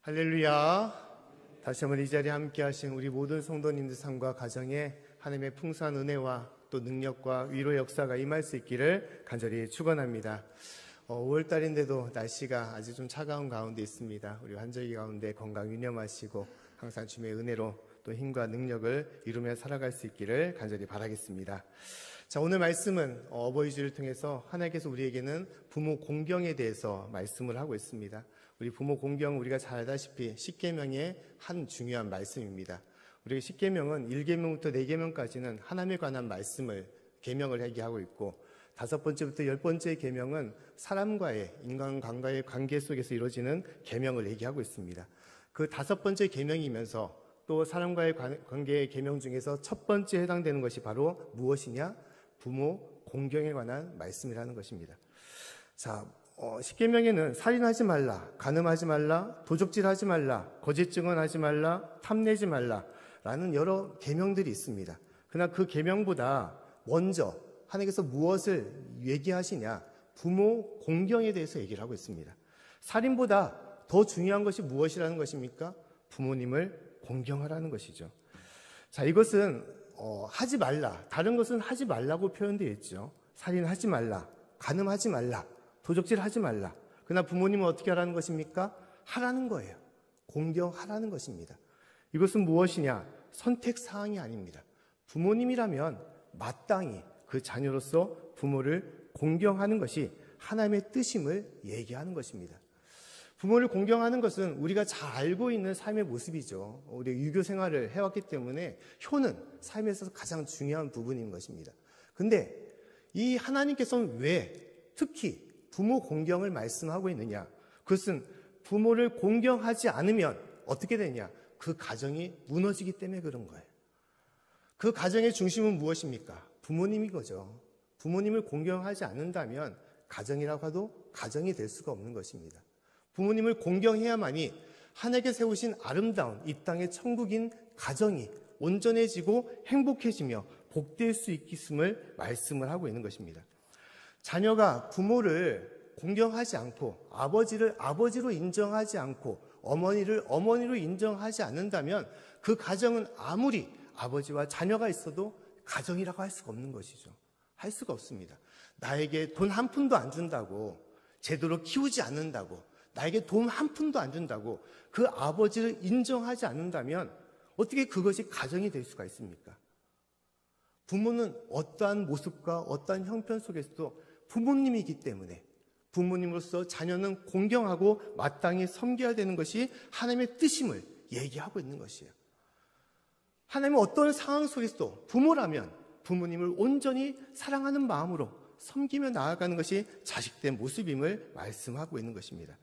할렐루야. 다시 한번 이 자리에 함께 하신 우리 모든 성도님들 삶과 가정에 하나님의 풍성한 은혜와 또 능력과 위로의 역사가 임할 수 있기를 간절히 축원합니다. 5월달인데도 날씨가 아직 좀 차가운 가운데 있습니다. 우리 환절기 가운데 건강 유념하시고 항상 주님의 은혜로 또 힘과 능력을 이루며 살아갈 수 있기를 간절히 바라겠습니다. 자, 오늘 말씀은 어버이 주일을 통해서 하나님께서 우리에게는 부모 공경에 대해서 말씀을 하고 있습니다. 우리 부모 공경, 우리가 잘 알다시피 십계명의 한 중요한 말씀입니다. 우리 십계명은 1계명부터 4계명까지는 하나님에 관한 말씀을 계명을 얘기하고 있고, 5번째부터 10번째 계명은 사람과의 인간관계의 관계 속에서 이루어지는 계명을 얘기하고 있습니다. 그 5번째 계명이면서 또 사람과의 관계의 계명 중에서 첫 번째 해당되는 것이 바로 무엇이냐? 부모 공경에 관한 말씀이라는 것입니다. 자, 십계명에는 살인하지 말라, 간음하지 말라, 도적질하지 말라, 거짓 증언하지 말라, 탐내지 말라 라는 여러 계명들이 있습니다. 그러나 그 계명보다 먼저 하나님께서 무엇을 얘기하시냐? 부모 공경에 대해서 얘기를 하고 있습니다. 살인보다 더 중요한 것이 무엇이라는 것입니까? 부모님을 공경하라는 것이죠. 자, 이것은 하지 말라, 다른 것은 하지 말라고 표현되어 있죠. 살인하지 말라, 간음하지 말라, 도적질하지 말라. 그러나 부모님은 어떻게 하라는 것입니까? 하라는 거예요. 공경하라는 것입니다. 이것은 무엇이냐? 선택사항이 아닙니다. 부모님이라면 마땅히 그 자녀로서 부모를 공경하는 것이 하나님의 뜻임을 얘기하는 것입니다. 부모를 공경하는 것은 우리가 잘 알고 있는 삶의 모습이죠. 우리 유교 생활을 해왔기 때문에 효는 삶에 있어서 가장 중요한 부분인 것입니다. 근데 이 하나님께서는 왜 특히 부모 공경을 말씀하고 있느냐? 그것은 부모를 공경하지 않으면 어떻게 되냐? 그 가정이 무너지기 때문에 그런 거예요. 그 가정의 중심은 무엇입니까? 부모님이 거죠. 부모님을 공경하지 않는다면 가정이라고 해도 가정이 될 수가 없는 것입니다. 부모님을 공경해야만이 하나님께 세우신 아름다운 이 땅의 천국인 가정이 온전해지고 행복해지며 복될 수 있음을 말씀을 하고 있는 것입니다. 자녀가 부모를 공경하지 않고 아버지를 아버지로 인정하지 않고 어머니를 어머니로 인정하지 않는다면 그 가정은 아무리 아버지와 자녀가 있어도 가정이라고 할 수가 없는 것이죠. 할 수가 없습니다. 나에게 돈 한 푼도 안 준다고, 제대로 키우지 않는다고, 나에게 돈 한 푼도 안 준다고 그 아버지를 인정하지 않는다면 어떻게 그것이 가정이 될 수가 있습니까? 부모는 어떠한 모습과 어떠한 형편 속에서도 부모님이기 때문에 부모님으로서 자녀는 공경하고 마땅히 섬겨야 되는 것이 하나님의 뜻임을 얘기하고 있는 것이에요. 하나님은 어떤 상황 속에서도 부모라면 부모님을 온전히 사랑하는 마음으로 섬기며 나아가는 것이 자식된 모습임을 말씀하고 있는 것입니다.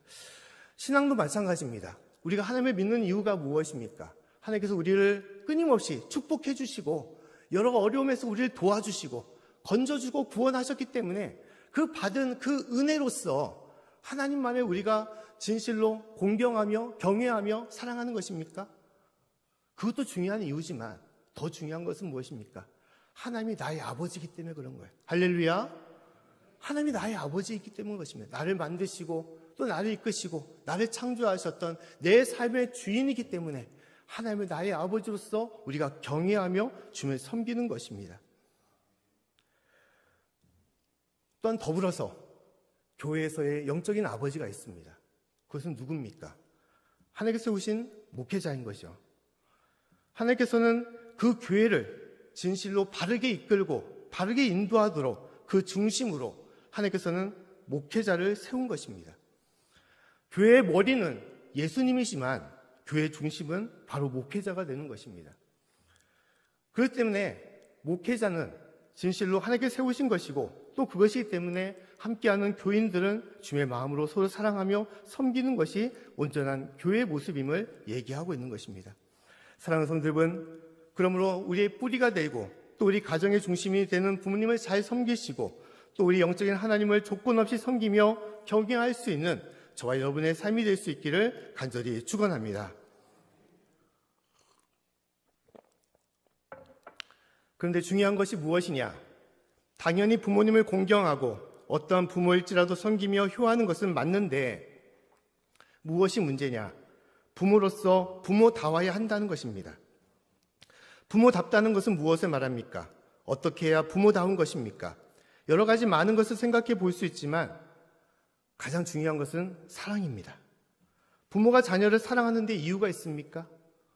신앙도 마찬가지입니다. 우리가 하나님을 믿는 이유가 무엇입니까? 하나님께서 우리를 끊임없이 축복해 주시고 여러 어려움에서 우리를 도와주시고 건져주고 구원하셨기 때문에 그 받은 그 은혜로서 하나님만을 우리가 진실로 공경하며 경외하며 사랑하는 것입니까? 그것도 중요한 이유지만 더 중요한 것은 무엇입니까? 하나님이 나의 아버지이기 때문에 그런 거예요. 할렐루야. 하나님이 나의 아버지이기 때문인 것입니다. 나를 만드시고 또 나를 이끄시고 나를 창조하셨던 내 삶의 주인이기 때문에 하나님을 나의 아버지로서 우리가 경외하며 주님을 섬기는 것입니다. 또한 더불어서 교회에서의 영적인 아버지가 있습니다. 그것은 누굽니까? 하나님께서 세우신 목회자인 거죠. 하나님께서는 그 교회를 진실로 바르게 이끌고 바르게 인도하도록 그 중심으로 하나님께서는 목회자를 세운 것입니다. 교회의 머리는 예수님이지만 교회의 중심은 바로 목회자가 되는 것입니다. 그렇기 때문에 목회자는 진실로 하나님께서 세우신 것이고 또 그것이기 때문에 함께하는 교인들은 주님의 마음으로 서로 사랑하며 섬기는 것이 온전한 교회의 모습임을 얘기하고 있는 것입니다. 사랑하는 성도 여러분, 그러므로 우리의 뿌리가 되고 또 우리 가정의 중심이 되는 부모님을 잘 섬기시고 또 우리 영적인 하나님을 조건 없이 섬기며 경외할 수 있는 저와 여러분의 삶이 될 수 있기를 간절히 축원합니다. 그런데 중요한 것이 무엇이냐? 당연히 부모님을 공경하고 어떠한 부모일지라도 섬기며 효하는 것은 맞는데 무엇이 문제냐? 부모로서 부모다워야 한다는 것입니다. 부모답다는 것은 무엇을 말합니까? 어떻게 해야 부모다운 것입니까? 여러 가지 많은 것을 생각해 볼 수 있지만 가장 중요한 것은 사랑입니다. 부모가 자녀를 사랑하는 데 이유가 있습니까?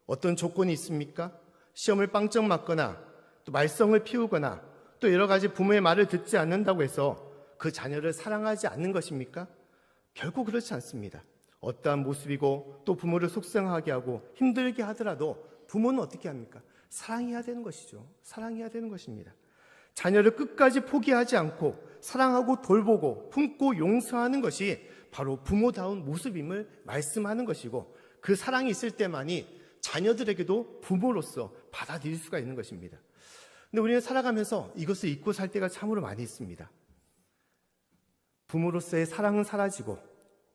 어떤 조건이 있습니까? 시험을 빵점 맞거나 또 말썽을 피우거나 또 여러 가지 부모의 말을 듣지 않는다고 해서 그 자녀를 사랑하지 않는 것입니까? 결코 그렇지 않습니다. 어떠한 모습이고 또 부모를 속상하게 하고 힘들게 하더라도 부모는 어떻게 합니까? 사랑해야 되는 것이죠. 사랑해야 되는 것입니다. 자녀를 끝까지 포기하지 않고 사랑하고 돌보고 품고 용서하는 것이 바로 부모다운 모습임을 말씀하는 것이고 그 사랑이 있을 때만이 자녀들에게도 부모로서 받아들일 수가 있는 것입니다. 근데 우리는 살아가면서 이것을 잊고 살 때가 참으로 많이 있습니다. 부모로서의 사랑은 사라지고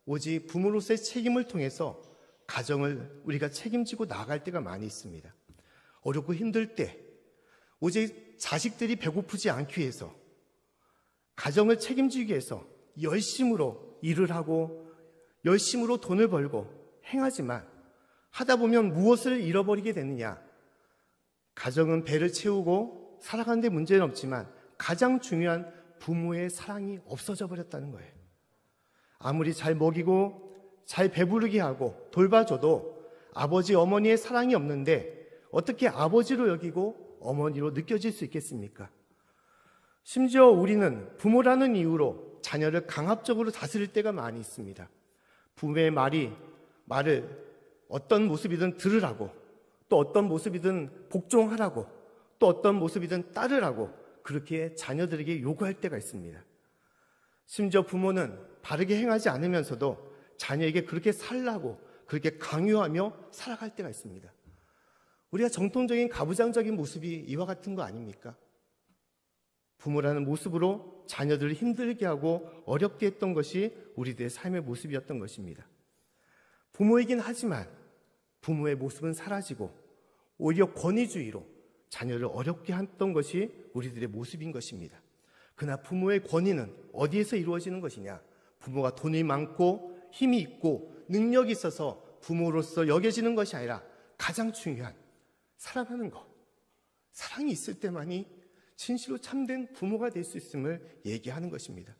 오직 부모로서의 책임을 통해서 가정을 우리가 책임지고 나아갈 때가 많이 있습니다. 어렵고 힘들 때 오직 자식들이 배고프지 않기 위해서 가정을 책임지기 위해서 열심으로 일을 하고 열심으로 돈을 벌고 행하지만 하다 보면 무엇을 잃어버리게 되느냐? 가정은 배를 채우고 살아가는 데 문제는 없지만 가장 중요한 부모의 사랑이 없어져 버렸다는 거예요. 아무리 잘 먹이고 잘 배부르게 하고 돌봐줘도 아버지 어머니의 사랑이 없는데 어떻게 아버지로 여기고 어머니로 느껴질 수 있겠습니까? 심지어 우리는 부모라는 이유로 자녀를 강압적으로 다스릴 때가 많이 있습니다. 부모의 말을 어떤 모습이든 들으라고, 또 어떤 모습이든 복종하라고, 또 어떤 모습이든 따르라고 그렇게 자녀들에게 요구할 때가 있습니다. 심지어 부모는 바르게 행하지 않으면서도 자녀에게 그렇게 살라고 그렇게 강요하며 살아갈 때가 있습니다. 우리가 정통적인 가부장적인 모습이 이와 같은 거 아닙니까? 부모라는 모습으로 자녀들을 힘들게 하고 어렵게 했던 것이 우리들의 삶의 모습이었던 것입니다. 부모이긴 하지만 부모의 모습은 사라지고 오히려 권위주의로 자녀를 어렵게 했던 것이 우리들의 모습인 것입니다. 그러나 부모의 권위는 어디에서 이루어지는 것이냐? 부모가 돈이 많고 힘이 있고 능력이 있어서 부모로서 여겨지는 것이 아니라 가장 중요한 사랑하는 것, 사랑이 있을 때만이 진실로 참된 부모가 될 수 있음을 얘기하는 것입니다.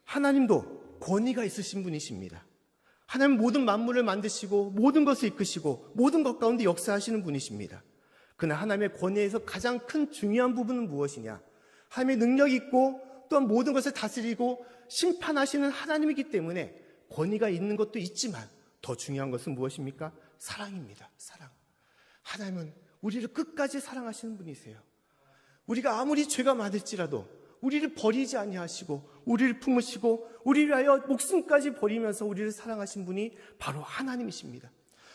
하나님도 권위가 있으신 분이십니다. 하나님 모든 만물을 만드시고 모든 것을 이끄시고 모든 것 가운데 역사하시는 분이십니다. 그러나 하나님의 권위에서 가장 큰 중요한 부분은 무엇이냐? 하나님의 능력이 있고 또한 모든 것을 다스리고 심판하시는 하나님이기 때문에 권위가 있는 것도 있지만 더 중요한 것은 무엇입니까? 사랑입니다. 사랑. 하나님은 우리를 끝까지 사랑하시는 분이세요. 우리가 아무리 죄가 많을지라도 우리를 버리지 아니하시고 우리를 품으시고 우리를 위하여 목숨까지 버리면서 우리를 사랑하신 분이 바로 하나님이십니다.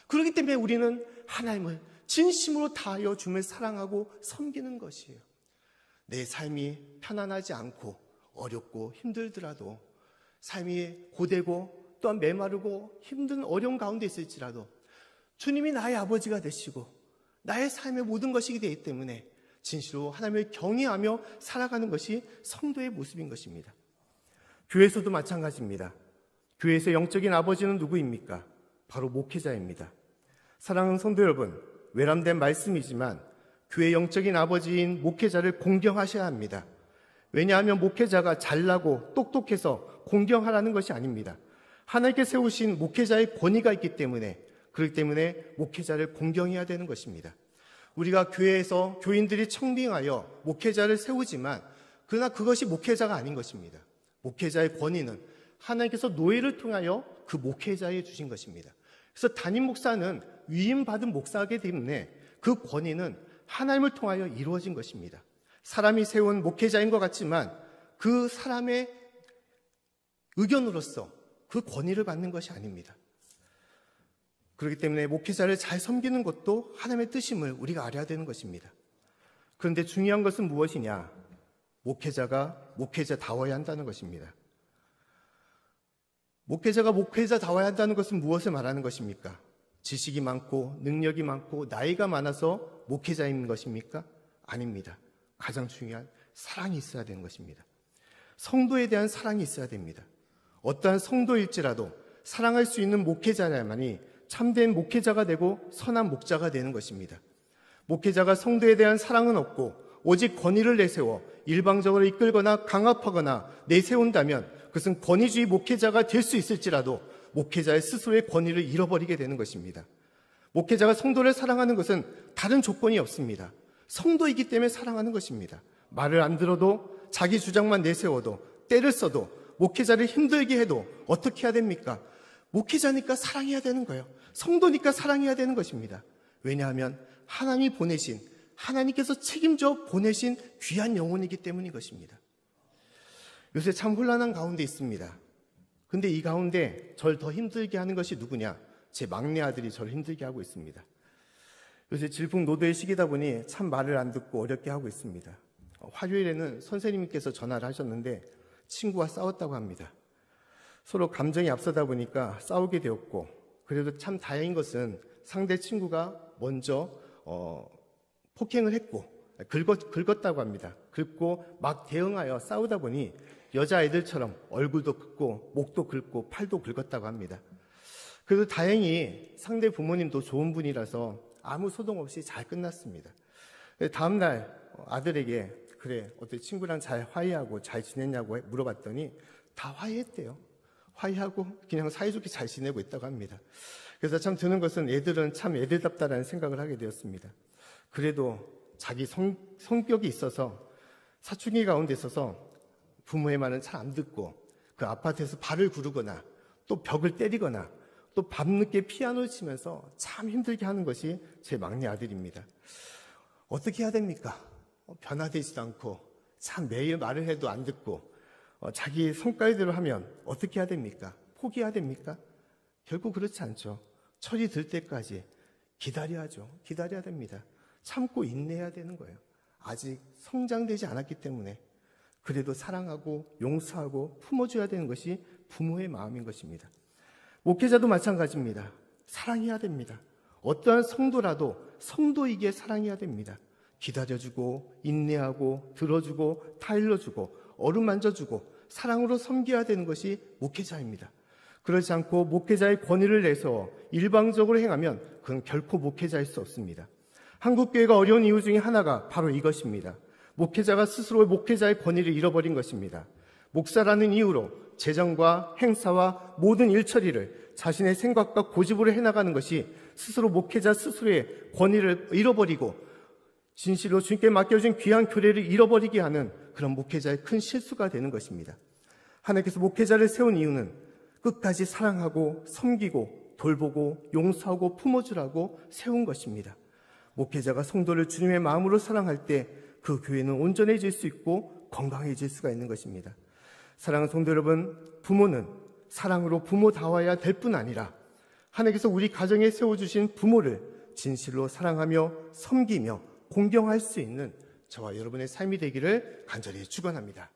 그렇기 때문에 우리는 하나님을 진심으로 다하여 주님을 사랑하고 섬기는 것이에요. 내 삶이 편안하지 않고 어렵고 힘들더라도 삶이 고되고 또한 메마르고 힘든 어려운 가운데 있을지라도 주님이 나의 아버지가 되시고 나의 삶의 모든 것이기 되기 때문에 진실로 하나님을 경외하며 살아가는 것이 성도의 모습인 것입니다. 교회에서도 마찬가지입니다. 교회에서 영적인 아버지는 누구입니까? 바로 목회자입니다. 사랑하는 성도 여러분, 외람된 말씀이지만 교회의 영적인 아버지인 목회자를 공경하셔야 합니다. 왜냐하면 목회자가 잘나고 똑똑해서 공경하라는 것이 아닙니다. 하나님께 세우신 목회자의 권위가 있기 때문에 그렇기 때문에 목회자를 공경해야 되는 것입니다. 우리가 교회에서 교인들이 청빙하여 목회자를 세우지만 그러나 그것이 목회자가 아닌 것입니다. 목회자의 권위는 하나님께서 노예를 통하여 그 목회자에 주신 것입니다. 그래서 담임 목사는 위임받은 목사이기 때문에 그 권위는 하나님을 통하여 이루어진 것입니다. 사람이 세운 목회자인 것 같지만 그 사람의 의견으로서 그 권위를 받는 것이 아닙니다. 그렇기 때문에 목회자를 잘 섬기는 것도 하나님의 뜻임을 우리가 알아야 되는 것입니다. 그런데 중요한 것은 무엇이냐? 목회자가 목회자다워야 한다는 것입니다. 목회자가 목회자다워야 한다는 것은 무엇을 말하는 것입니까? 지식이 많고 능력이 많고 나이가 많아서 목회자인 것입니까? 아닙니다. 가장 중요한 사랑이 있어야 되는 것입니다. 성도에 대한 사랑이 있어야 됩니다. 어떠한 성도일지라도 사랑할 수 있는 목회자야만이 참된 목회자가 되고 선한 목자가 되는 것입니다. 목회자가 성도에 대한 사랑은 없고 오직 권위를 내세워 일방적으로 이끌거나 강압하거나 내세운다면 그것은 권위주의 목회자가 될 수 있을지라도 목회자의 스스로의 권위를 잃어버리게 되는 것입니다. 목회자가 성도를 사랑하는 것은 다른 조건이 없습니다. 성도이기 때문에 사랑하는 것입니다. 말을 안 들어도 자기 주장만 내세워도 때를 써도 목회자를 힘들게 해도 어떻게 해야 됩니까? 목회자니까 사랑해야 되는 거예요. 성도니까 사랑해야 되는 것입니다. 왜냐하면 하나님이 보내신, 하나님께서 책임져 보내신 귀한 영혼이기 때문인 것입니다. 요새 참 혼란한 가운데 있습니다. 근데 이 가운데 절 더 힘들게 하는 것이 누구냐? 제 막내 아들이 저를 힘들게 하고 있습니다. 요새 질풍노도의 시기다 보니 참 말을 안 듣고 어렵게 하고 있습니다. 화요일에는 선생님께서 전화를 하셨는데 친구와 싸웠다고 합니다. 서로 감정이 앞서다 보니까 싸우게 되었고, 그래도 참 다행인 것은 상대 친구가 먼저 폭행을 했고 긁었다고 합니다. 긁고 막 대응하여 싸우다 보니 여자애들처럼 얼굴도 긁고 목도 긁고 팔도 긁었다고 합니다. 그래도 다행히 상대 부모님도 좋은 분이라서 아무 소동 없이 잘 끝났습니다. 다음날 아들에게 그래 어떻게 친구랑 잘 화해하고 잘 지냈냐고 물어봤더니 다 화해했대요. 화해하고 그냥 사이좋게 잘 지내고 있다고 합니다. 그래서 참 드는 것은 애들은 참 애들답다라는 생각을 하게 되었습니다. 그래도 자기 성격이 있어서 사춘기 가운데 있어서 부모의 말은 잘 안 듣고 그 아파트에서 발을 구르거나 또 벽을 때리거나 또 밤늦게 피아노를 치면서 참 힘들게 하는 것이 제 막내 아들입니다. 어떻게 해야 됩니까? 변화되지도 않고 참 매일 말을 해도 안 듣고 자기 성깔대로 하면 어떻게 해야 됩니까? 포기해야 됩니까? 결국 그렇지 않죠. 철이 들 때까지 기다려야죠. 기다려야 됩니다. 참고 인내해야 되는 거예요. 아직 성장되지 않았기 때문에 그래도 사랑하고 용서하고 품어줘야 되는 것이 부모의 마음인 것입니다. 목회자도 마찬가지입니다. 사랑해야 됩니다. 어떠한 성도라도 성도이기에 사랑해야 됩니다. 기다려주고 인내하고 들어주고 타일러주고 어루만져주고 사랑으로 섬겨야 되는 것이 목회자입니다. 그렇지 않고 목회자의 권위를 내서 일방적으로 행하면 그건 결코 목회자일 수 없습니다. 한국교회가 어려운 이유 중에 하나가 바로 이것입니다. 목회자가 스스로 목회자의 권위를 잃어버린 것입니다. 목사라는 이유로 재정과 행사와 모든 일처리를 자신의 생각과 고집으로 해나가는 것이 스스로 목회자 스스로의 권위를 잃어버리고 진실로 주님께 맡겨진 귀한 교례를 잃어버리게 하는 그런 목회자의 큰 실수가 되는 것입니다. 하나님께서 목회자를 세운 이유는 끝까지 사랑하고 섬기고 돌보고 용서하고 품어주라고 세운 것입니다. 목회자가 성도를 주님의 마음으로 사랑할 때 그 교회는 온전해질 수 있고 건강해질 수가 있는 것입니다. 사랑하는 성도 여러분, 부모는 사랑으로 부모다워야 될 뿐 아니라 하나님께서 우리 가정에 세워주신 부모를 진실로 사랑하며 섬기며 공경할 수 있는 저와 여러분의 삶이 되기를 간절히 축원합니다.